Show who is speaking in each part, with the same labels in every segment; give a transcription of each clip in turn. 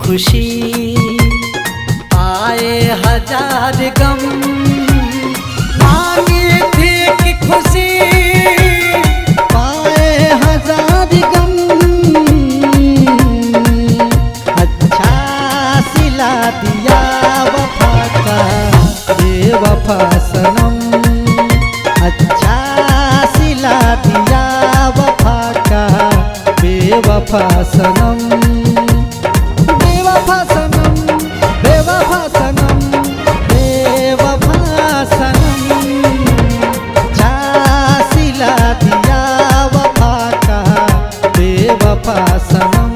Speaker 1: खुशी, आए हजार गम, मांगी थी कि खुशी,
Speaker 2: पाए हजार गम। अच्छा सिला दिया वफा का बेवफा सनम, अच्छा सिला दिया वफा का बेवफा सनम। बेवफा सनम, बेवफा सनम, बेवफा सनम। अच्छा सिला दिया वफा का बेवफा सनम।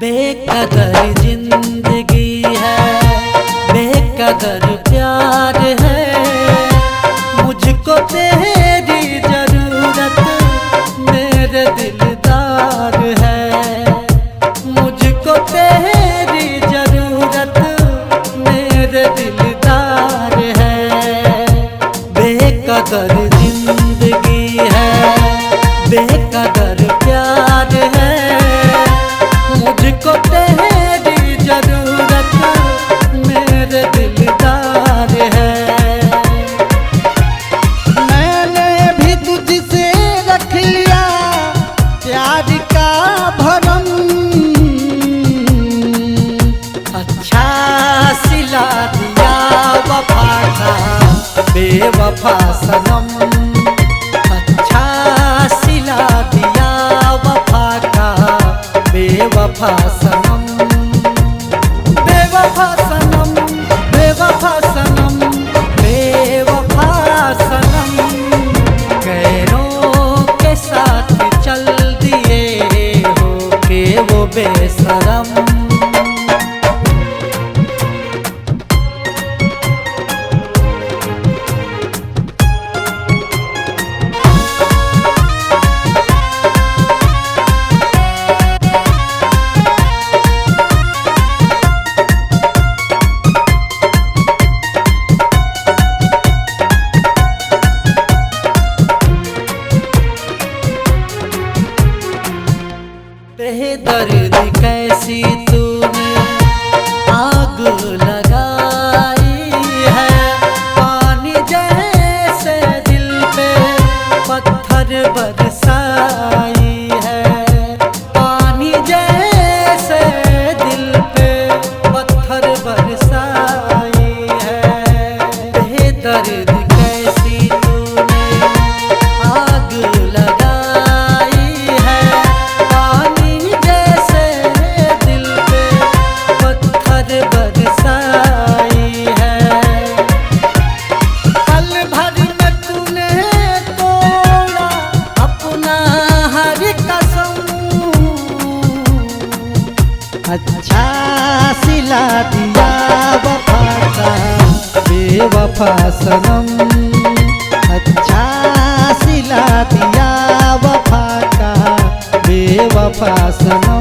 Speaker 1: बेकदर जिंदगी है, बेकदर प्यार है, मुझको तेरी जरूरत मेरे दिलदार है, मुझको तेरी जरूरत मेरे दिलदार है। बेकदर जिंदगी है, बेकदर प्यार है, मुझको तेरी जरूरत मेरे दिलदार है।
Speaker 2: मैंने भी तुझसे रख लिया प्यार का भरम।
Speaker 1: अच्छा सिला दिया वफा का बेवफा सनम, अच्छा सिला दिया वफा का बेवफा सनम। बेवफा सनम, बेवफा सनम, बेवफा सनम। गैरों के साथ चल दिए हो के वो बेशरम। बेदर्द कैसी तूने आग लगाई है, पानी जैसे दिल पे पत्थर बरसाई है, पानी जैसे दिल पे पत्थर बरसाई है। बेदर्द कैसी तूने आग लगाई है, बरसाई है। पल भर में तूने तोड़ा अपना हर कसम।
Speaker 2: अच्छा सिला दिया वफा का बेवफा सनम, अच्छा सिला दिया वफा का बेवफा सनम।